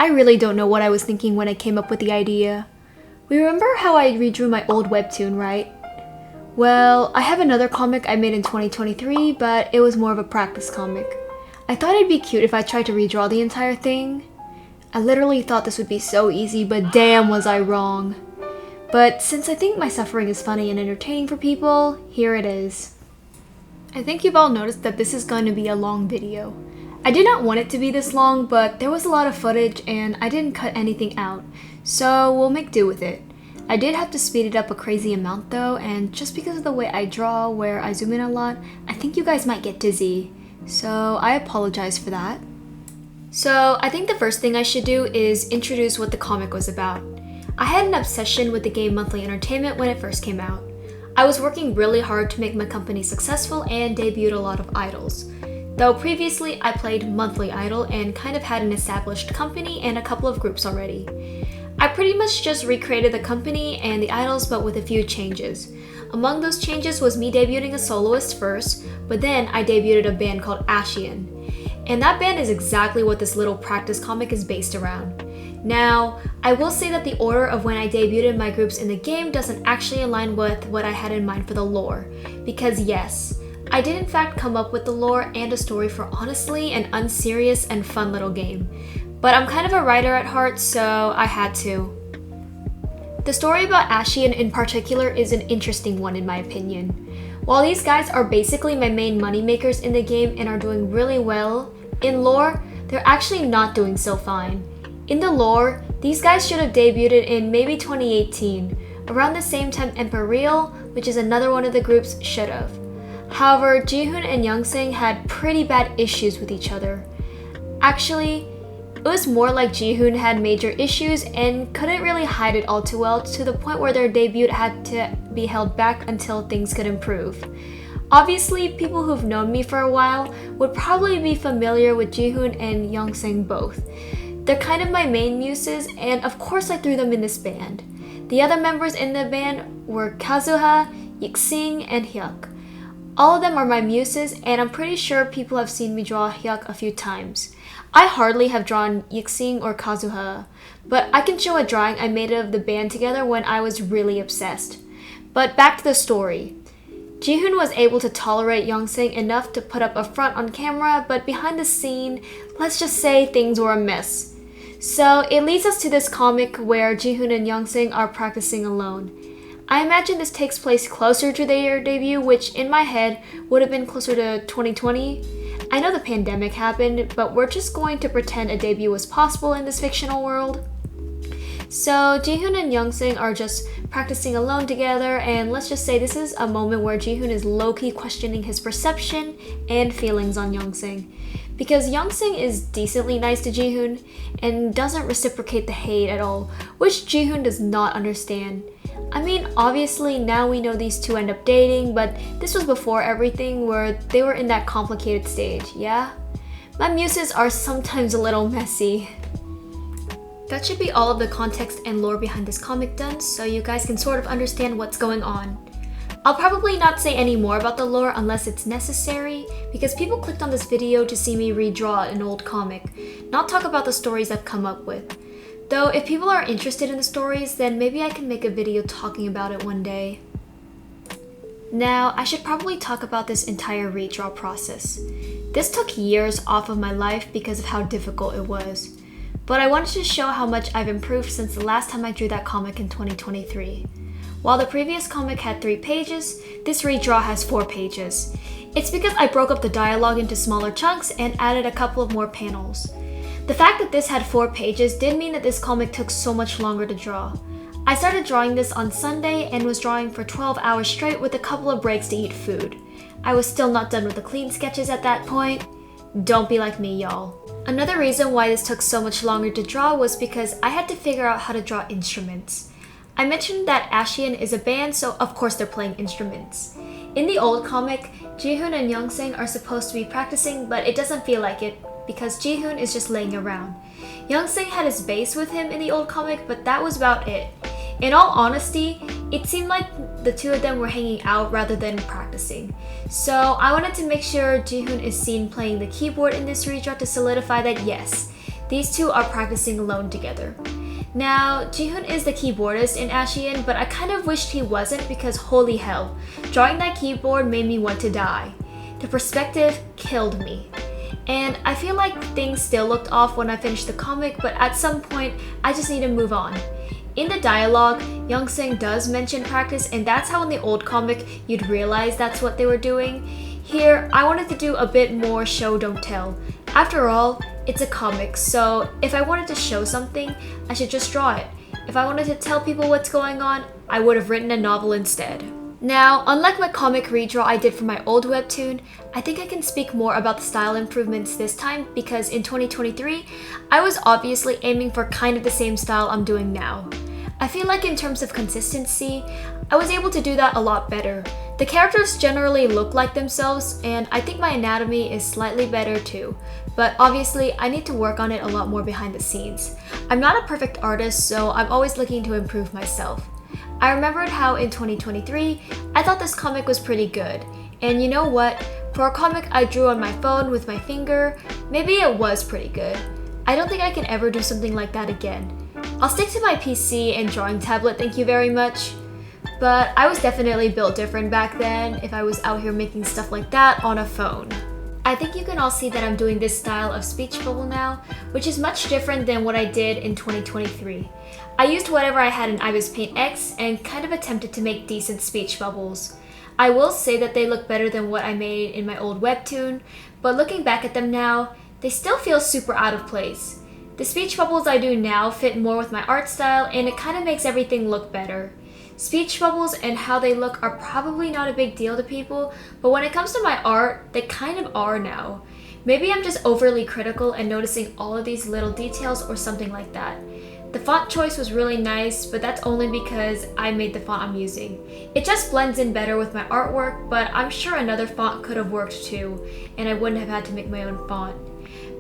I really don't know what I was thinking when I came up with the idea. Remember how I redrew my old webtoon, right? Well, I have another comic I made in 2023, but it was more of a practice comic. I thought it'd be cute if I tried to redraw the entire thing. I literally thought this would be so easy, but damn was I wrong. But since I think my suffering is funny and entertaining for people, here it is. I think you've all noticed that this is going to be a long video. I did not want it to be this long, but there was a lot of footage and I didn't cut anything out, so we'll make do with it. I did have to speed it up a crazy amount though, and just because of the way I draw, where I zoom in a lot, I think you guys might get dizzy. So I apologize for that. So I think the first thing I should do is introduce what the comic was about. I had an obsession with the game Monthly Entertainment when it first came out. I was working really hard to make my company successful and debuted a lot of idols. Though previously I played Monthly Idol and kind of had an established company and a couple of groups already. I pretty much just recreated the company and the idols but with a few changes. Among those changes was me debuting a soloist first, but then I debuted a band called Ashian. And that band is exactly what this little practice comic is based around. Now, I will say that the order of when I debuted my groups in the game doesn't actually align with what I had in mind for the lore, because yes, I did in fact come up with the lore and a story for honestly an unserious and fun little game. But I'm kind of a writer at heart, so I had to. The story about Ashian in particular is an interesting one in my opinion. While these guys are basically my main moneymakers in the game and are doing really well, in lore, they're actually not doing so fine. In the lore, these guys should have debuted in maybe 2018, around the same time Imperial, which is another one of the groups, should have. However, Jihoon and Youngsang had pretty bad issues with each other. Actually, it was more like Jihoon had major issues and couldn't really hide it all too well, to the point where their debut had to be held back until things could improve. Obviously, people who've known me for a while would probably be familiar with Jihoon and Youngsang both. They're kind of my main muses, and of course I threw them in this band. The other members in the band were Kazuha, Yixing, and Hyuk. All of them are my muses, and I'm pretty sure people have seen me draw Hyuk a few times. I hardly have drawn Yixing or Kazuha, but I can show a drawing I made of the band together when I was really obsessed. But back to the story. Jihoon was able to tolerate Youngsang enough to put up a front on camera, but behind the scene, let's just say things were a mess. So it leads us to this comic where Jihoon and Youngsang are practicing alone. I imagine this takes place closer to their debut, which in my head would have been closer to 2020. I know the pandemic happened, but we're just going to pretend a debut was possible in this fictional world. So Jihoon and Youngsang are just practicing alone together, and let's just say this is a moment where Jihoon is low-key questioning his perception and feelings on Youngsang. Because Youngsang is decently nice to Jihoon and doesn't reciprocate the hate at all, which Jihoon does not understand. I mean, obviously now we know these two end up dating, but this was before everything where they were in that complicated stage, yeah? My muses are sometimes a little messy. That should be all of the context and lore behind this comic done, so you guys can sort of understand what's going on. I'll probably not say any more about the lore unless it's necessary, because people clicked on this video to see me redraw an old comic, not talk about the stories I've come up with. Though if people are interested in the stories, then maybe I can make a video talking about it one day. Now, I should probably talk about this entire redraw process. This took years off of my life because of how difficult it was. But I wanted to show how much I've improved since the last time I drew that comic in 2023. While the previous comic had 3 pages, this redraw has 4 pages. It's because I broke up the dialogue into smaller chunks and added a couple of more panels. The fact that this had 4 pages did mean that this comic took so much longer to draw. I started drawing this on Sunday and was drawing for 12 hours straight with a couple of breaks to eat food. I was still not done with the clean sketches at that point. Don't be like me, y'all. Another reason why this took so much longer to draw was because I had to figure out how to draw instruments. I mentioned that Ashian is a band, so of course they're playing instruments. In the old comic, Jihoon and Youngsang are supposed to be practicing, but it doesn't feel like it, because Jihoon is just laying around. Youngsang had his bass with him in the old comic, but that was about it. In all honesty, it seemed like the two of them were hanging out rather than practicing. So I wanted to make sure Jihoon is seen playing the keyboard in this redraw to solidify that yes, these two are practicing alone together. Now, Jihoon is the keyboardist in Ashian, but I kind of wished he wasn't because holy hell, drawing that keyboard made me want to die. The perspective killed me. And I feel like things still looked off when I finished the comic, but at some point, I just need to move on. In the dialogue, Youngsang does mention practice, and that's how in the old comic you'd realize that's what they were doing. Here, I wanted to do a bit more show don't tell. After all, it's a comic, so if I wanted to show something, I should just draw it. If I wanted to tell people what's going on, I would have written a novel instead. Now, unlike my comic redraw I did for my old webtoon, I think I can speak more about the style improvements this time because in 2023, I was obviously aiming for kind of the same style I'm doing now. I feel like in terms of consistency, I was able to do that a lot better. The characters generally look like themselves, and I think my anatomy is slightly better too. But obviously, I need to work on it a lot more behind the scenes. I'm not a perfect artist, so I'm always looking to improve myself. I remembered how in 2023, I thought this comic was pretty good. And you know what? For a comic I drew on my phone with my finger, maybe it was pretty good. I don't think I can ever do something like that again. I'll stick to my PC and drawing tablet, thank you very much. But I was definitely built different back then if I was out here making stuff like that on a phone. I think you can all see that I'm doing this style of speech bubble now, which is much different than what I did in 2023. I used whatever I had in Ibis Paint X and kind of attempted to make decent speech bubbles. I will say that they look better than what I made in my old webtoon, but looking back at them now, they still feel super out of place. The speech bubbles I do now fit more with my art style and it kind of makes everything look better. Speech bubbles and how they look are probably not a big deal to people, but when it comes to my art, they kind of are now. Maybe I'm just overly critical and noticing all of these little details or something like that. The font choice was really nice, but that's only because I made the font I'm using. It just blends in better with my artwork, but I'm sure another font could have worked too, and I wouldn't have had to make my own font.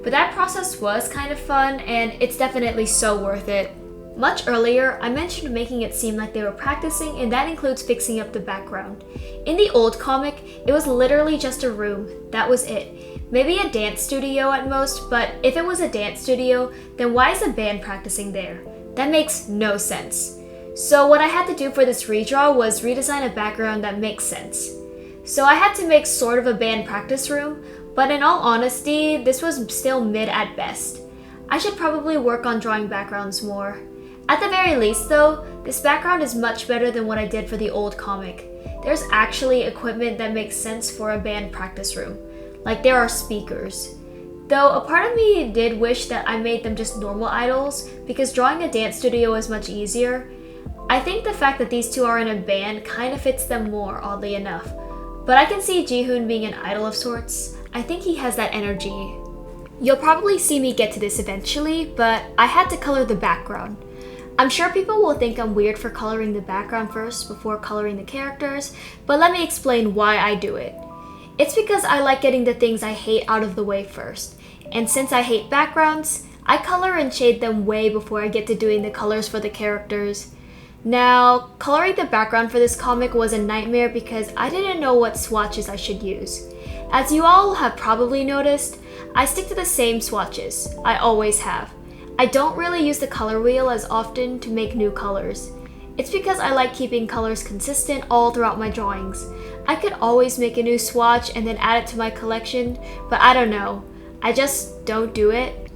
But that process was kind of fun, and it's definitely so worth it. Much earlier, I mentioned making it seem like they were practicing, and that includes fixing up the background. In the old comic, it was literally just a room. That was it. Maybe a dance studio at most, but if it was a dance studio, then why is a band practicing there? That makes no sense. So what I had to do for this redraw was redesign a background that makes sense. So I had to make sort of a band practice room, but in all honesty, this was still mid at best. I should probably work on drawing backgrounds more. At the very least though, this background is much better than what I did for the old comic. There's actually equipment that makes sense for a band practice room. Like there are speakers. Though a part of me did wish that I made them just normal idols, because drawing a dance studio is much easier. I think the fact that these two are in a band kind of fits them more, oddly enough. But I can see Jihoon being an idol of sorts. I think he has that energy. You'll probably see me get to this eventually, but I had to color the background. I'm sure people will think I'm weird for coloring the background first before coloring the characters, but let me explain why I do it. It's because I like getting the things I hate out of the way first, and since I hate backgrounds, I color and shade them way before I get to doing the colors for the characters. Now, coloring the background for this comic was a nightmare because I didn't know what swatches I should use. As you all have probably noticed, I stick to the same swatches. I always have. I don't really use the color wheel as often to make new colors. It's because I like keeping colors consistent all throughout my drawings. I could always make a new swatch and then add it to my collection, but I don't know. I just don't do it.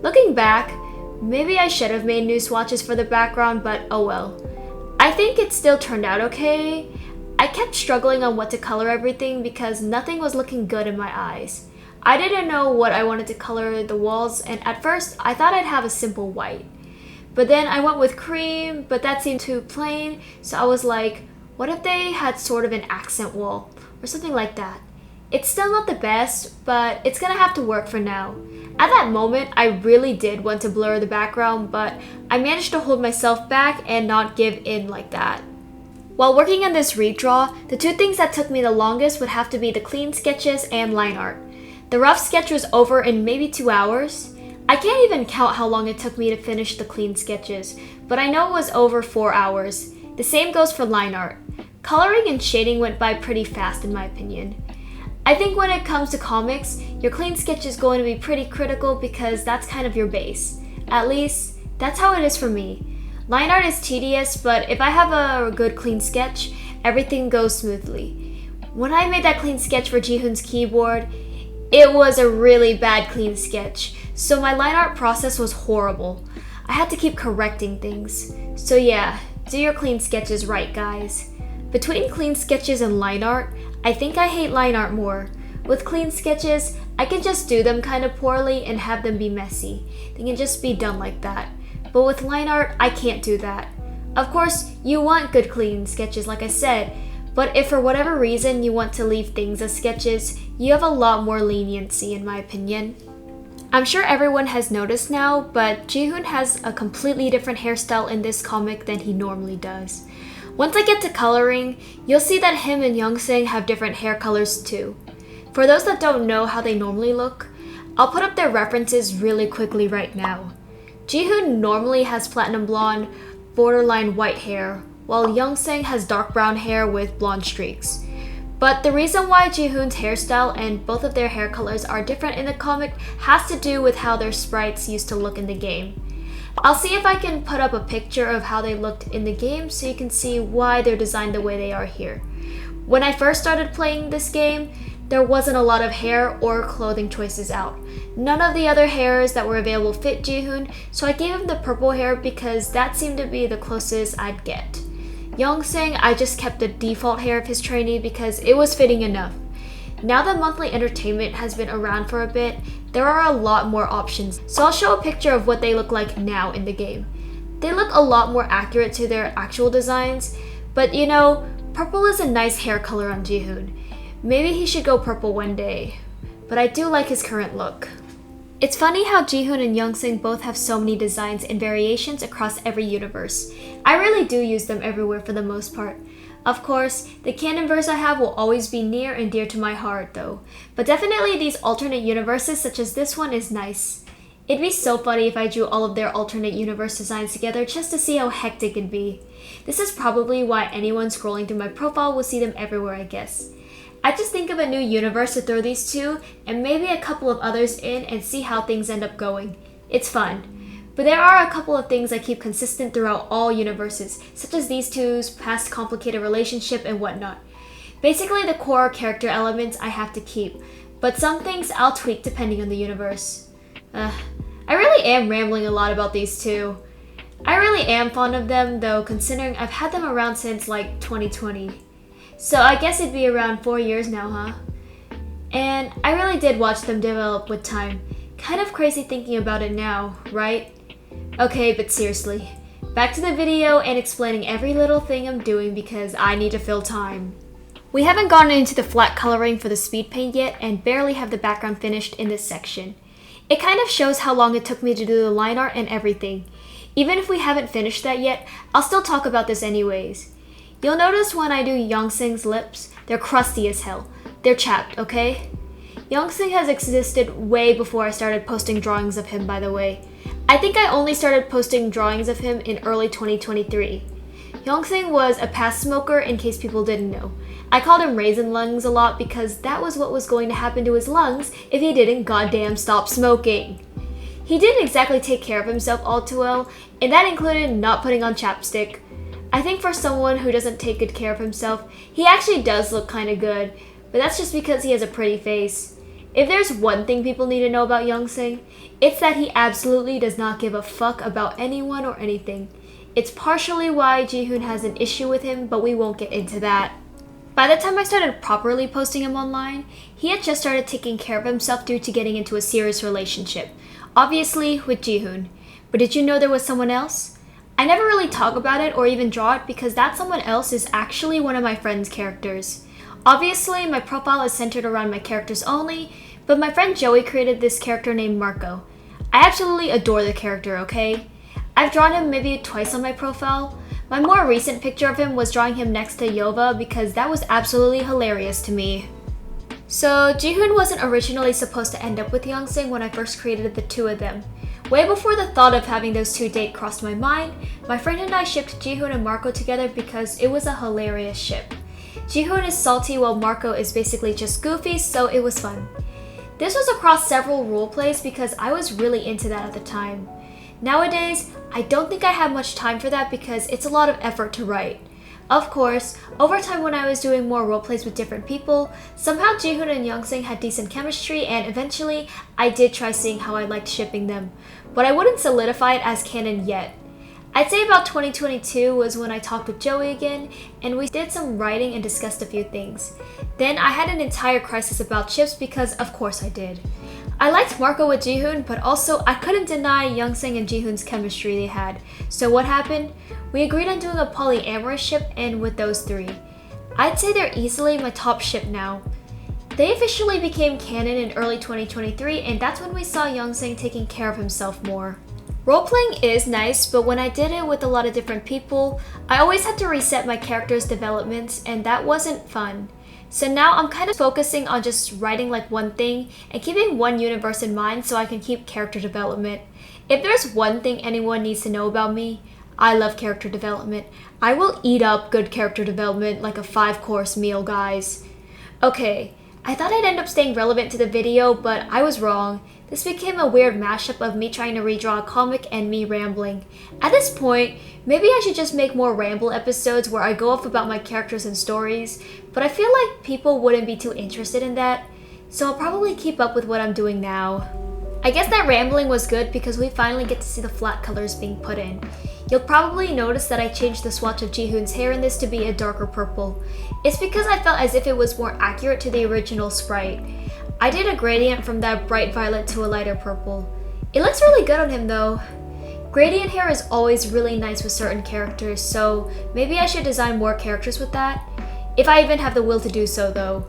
Looking back, maybe I should have made new swatches for the background, but oh well. I think it still turned out okay. I kept struggling on what to color everything because nothing was looking good in my eyes. I didn't know what I wanted to color the walls, and at first I thought I'd have a simple white. But then I went with cream, but that seemed too plain, so I was like, what if they had sort of an accent wall or something like that? It's still not the best, but it's gonna have to work for now. At that moment, I really did want to blur the background, but I managed to hold myself back and not give in like that. While working on this redraw, the two things that took me the longest would have to be the clean sketches and line art. The rough sketch was over in maybe 2 hours. I can't even count how long it took me to finish the clean sketches, but I know it was over 4 hours. The same goes for line art. Coloring and shading went by pretty fast in my opinion. I think when it comes to comics, your clean sketch is going to be pretty critical because that's kind of your base. At least, that's how it is for me. Line art is tedious, but if I have a good clean sketch, everything goes smoothly. When I made that clean sketch for Jihoon's keyboard, it was a really bad clean sketch, so my line art process was horrible. I had to keep correcting things. So yeah, do your clean sketches right, guys. Between clean sketches and line art, I think I hate line art more. With clean sketches, I can just do them kind of poorly and have them be messy. They can just be done like that. But with line art, I can't do that. Of course, you want good clean sketches like I said, but if for whatever reason you want to leave things as sketches, you have a lot more leniency in my opinion. I'm sure everyone has noticed now, but Jihoon has a completely different hairstyle in this comic than he normally does. Once I get to coloring, you'll see that him and Youngsang have different hair colors too. For those that don't know how they normally look, I'll put up their references really quickly right now. Jihoon normally has platinum blonde, borderline white hair, while Youngsang has dark brown hair with blonde streaks. But the reason why Jihoon's hairstyle and both of their hair colors are different in the comic has to do with how their sprites used to look in the game. I'll see if I can put up a picture of how they looked in the game so you can see why they're designed the way they are here. When I first started playing this game, there wasn't a lot of hair or clothing choices out. None of the other hairs that were available fit Jihoon, so I gave him the purple hair because that seemed to be the closest I'd get. Youngsang, I just kept the default hair of his trainee because it was fitting enough. Now that monthly entertainment has been around for a bit, there are a lot more options, so I'll show a picture of what they look like now in the game. They look a lot more accurate to their actual designs, but you know, purple is a nice hair color on Jihoon. Maybe he should go purple one day, but I do like his current look. It's funny how Jihoon and Youngsang both have so many designs and variations across every universe. I really do use them everywhere for the most part. Of course, the canon verse I have will always be near and dear to my heart though, but definitely these alternate universes such as this one is nice. It'd be so funny if I drew all of their alternate universe designs together just to see how hectic it'd be. This is probably why anyone scrolling through my profile will see them everywhere, I guess. I just think of a new universe to throw these two and maybe a couple of others in and see how things end up going. It's fun. But there are a couple of things I keep consistent throughout all universes, such as these two's past complicated relationship and whatnot. Basically the core character elements I have to keep, but some things I'll tweak depending on the universe. I really am rambling a lot about these two. I really am fond of them though, considering I've had them around since like 2020. So I guess it'd be around 4 years now, huh? And I really did watch them develop with time. Kind of crazy thinking about it now, right? Okay, but seriously, back to the video and explaining every little thing I'm doing because I need to fill time. We haven't gotten into the flat coloring for the speed paint yet and barely have the background finished in this section. It kind of shows how long it took me to do the line art and everything. Even if we haven't finished that yet, I'll still talk about this anyways. You'll notice when I do Youngsang's lips, they're crusty as hell. They're chapped, okay? Youngsang has existed way before I started posting drawings of him, by the way. I think I only started posting drawings of him in early 2023. Youngsang was a past smoker in case people didn't know. I called him raisin lungs a lot because that was what was going to happen to his lungs if he didn't goddamn stop smoking. He didn't exactly take care of himself all too well, and that included not putting on chapstick. I think for someone who doesn't take good care of himself, he actually does look kinda good, but that's just because he has a pretty face. If there's one thing people need to know about Youngsang, it's that he absolutely does not give a fuck about anyone or anything. It's partially why Jihoon has an issue with him, but we won't get into that. By the time I started properly posting him online, he had just started taking care of himself due to getting into a serious relationship. Obviously, with Jihoon. But did you know there was someone else? I never really talk about it or even draw it because that someone else is actually one of my friend's characters. Obviously, my profile is centered around my characters only, but my friend Joey created this character named Marco. I absolutely adore the character, okay? I've drawn him maybe twice on my profile. My more recent picture of him was drawing him next to Yova because that was absolutely hilarious to me. So, Jihoon wasn't originally supposed to end up with Youngsang when I first created the two of them. Way before the thought of having those two date crossed my mind, my friend and I shipped Jihoon and Marco together because it was a hilarious ship. Jihoon is salty while Marco is basically just goofy, so it was fun. This was across several roleplays because I was really into that at the time. Nowadays, I don't think I have much time for that because it's a lot of effort to write. Of course, over time when I was doing more roleplays with different people, somehow Jihoon and Youngsang had decent chemistry, and eventually I did try seeing how I liked shipping them, but I wouldn't solidify it as canon yet. I'd say about 2022 was when I talked with Joey again, and we did some writing and discussed a few things. Then I had an entire crisis about ships because of course I did. I liked Marco with Jihoon, but also I couldn't deny Youngsang and Jihoon's chemistry they had. So what happened? We agreed on doing a polyamorous ship, and with those three. I'd say they're easily my top ship now. They officially became canon in early 2023, and that's when we saw Youngsang taking care of himself more. Roleplaying is nice, but when I did it with a lot of different people, I always had to reset my character's developments, and that wasn't fun. So now I'm kind of focusing on just writing like one thing and keeping one universe in mind so I can keep character development. If there's one thing anyone needs to know about me, I love character development. I will eat up good character development like a 5-course meal, guys. Okay, I thought I'd end up staying relevant to the video, but I was wrong. This became a weird mashup of me trying to redraw a comic and me rambling. At this point, maybe I should just make more ramble episodes where I go off about my characters and stories, but I feel like people wouldn't be too interested in that, so I'll probably keep up with what I'm doing now. I guess that rambling was good because we finally get to see the flat colors being put in. You'll probably notice that I changed the swatch of Jihoon's hair in this to be a darker purple. It's because I felt as if it was more accurate to the original sprite. I did a gradient from that bright violet to a lighter purple. It looks really good on him though. Gradient hair is always really nice with certain characters, so maybe I should design more characters with that. If I even have the will to do so though.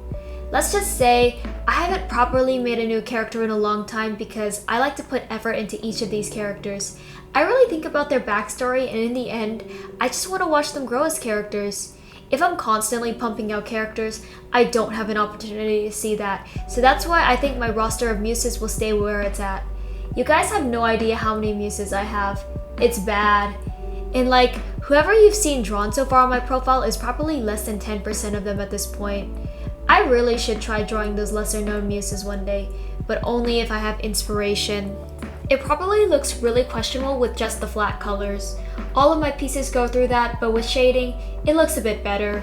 Let's just say, I haven't properly made a new character in a long time because I like to put effort into each of these characters. I really think about their backstory, and in the end, I just want to watch them grow as characters. If I'm constantly pumping out characters, I don't have an opportunity to see that, so that's why I think my roster of muses will stay where it's at. You guys have no idea how many muses I have. It's bad. And like, whoever you've seen drawn so far on my profile is probably less than 10% of them at this point. I really should try drawing those lesser known muses one day, but only if I have inspiration. It probably looks really questionable with just the flat colors. All of my pieces go through that, but with shading, it looks a bit better.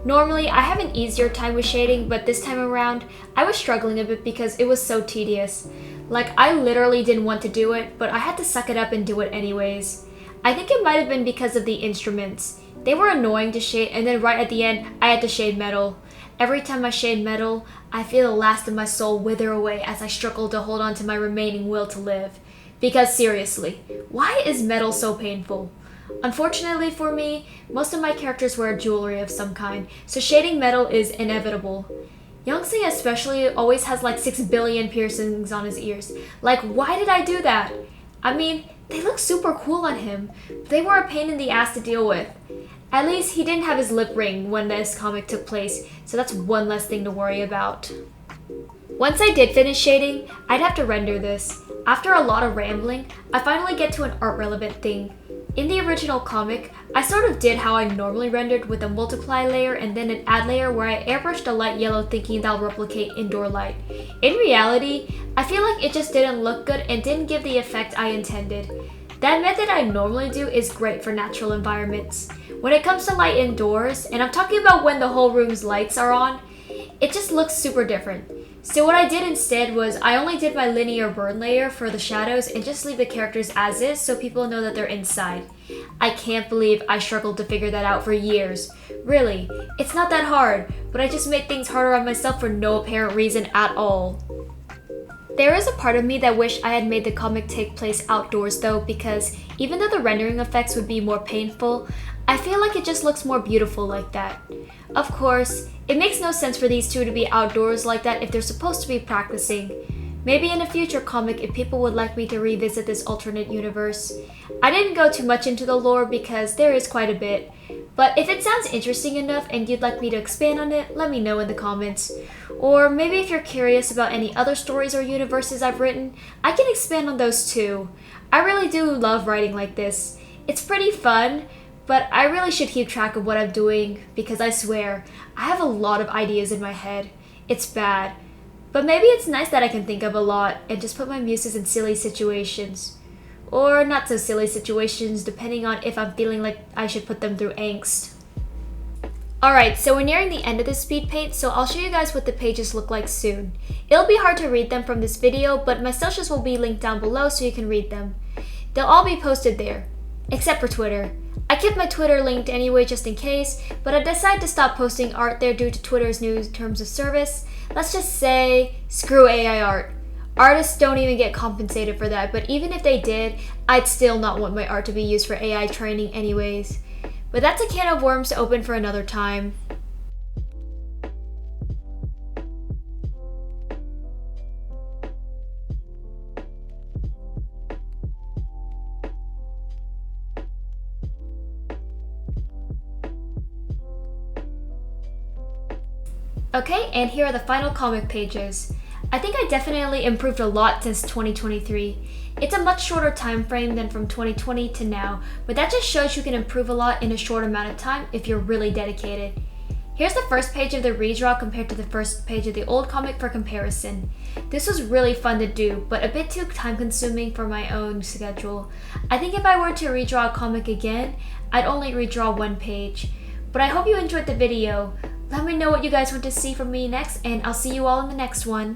Normally, I have an easier time with shading, but this time around, I was struggling a bit because it was so tedious. Like, I literally didn't want to do it, but I had to suck it up and do it anyways. I think it might have been because of the instruments. They were annoying to shade, and then right at the end, I had to shade metal. Every time I shade metal, I feel the last of my soul wither away as I struggle to hold on to my remaining will to live. Because seriously, why is metal so painful? Unfortunately for me, most of my characters wear jewelry of some kind, so shading metal is inevitable. Youngsang especially always has like 6 billion piercings on his ears. Like, why did I do that? I mean, they look super cool on him, but they were a pain in the ass to deal with. At least he didn't have his lip ring when this comic took place, so that's one less thing to worry about. Once I did finish shading, I'd have to render this. After a lot of rambling, I finally get to an art relevant thing. In the original comic, I sort of did how I normally rendered with a multiply layer and then an add layer where I airbrushed a light yellow thinking that'll replicate indoor light. In reality, I feel like it just didn't look good and didn't give the effect I intended. That method I normally do is great for natural environments. When it comes to light indoors, and I'm talking about when the whole room's lights are on, it just looks super different. So what I did instead was I only did my linear burn layer for the shadows and just leave the characters as is so people know that they're inside. I can't believe I struggled to figure that out for years. Really, it's not that hard, but I just made things harder on myself for no apparent reason at all. There is a part of me that wish I had made the comic take place outdoors though, because even though the rendering effects would be more painful, I feel like it just looks more beautiful like that. Of course, it makes no sense for these two to be outdoors like that if they're supposed to be practicing. Maybe in a future comic if people would like me to revisit this alternate universe. I didn't go too much into the lore because there is quite a bit, but if it sounds interesting enough and you'd like me to expand on it, let me know in the comments. Or maybe if you're curious about any other stories or universes I've written, I can expand on those too. I really do love writing like this. It's pretty fun, But I really should keep track of what I'm doing because I swear, I have a lot of ideas in my head. It's bad. But maybe it's nice that I can think of a lot and just put my muses in silly situations. Or not so silly situations, depending on if I'm feeling like I should put them through angst. Alright, so we're nearing the end of this speed paint, so I'll show you guys what the pages look like soon. It'll be hard to read them from this video, but my socials will be linked down below so you can read them. They'll all be posted there, except for Twitter. I kept my Twitter linked anyway just in case, but I decided to stop posting art there due to Twitter's new terms of service. Let's just say, screw AI art. Artists don't even get compensated for that, but even if they did, I'd still not want my art to be used for AI training anyways. But that's a can of worms to open for another time. Okay, and here are the final comic pages. I think I definitely improved a lot since 2023. It's a much shorter time frame than from 2020 to now, but that just shows you can improve a lot in a short amount of time if you're really dedicated. Here's the first page of the redraw compared to the first page of the old comic for comparison. This was really fun to do, but a bit too time consuming for my own schedule. I think if I were to redraw a comic again, I'd only redraw one page. But I hope you enjoyed the video. Let me know what you guys want to see from me next, and I'll see you all in the next one.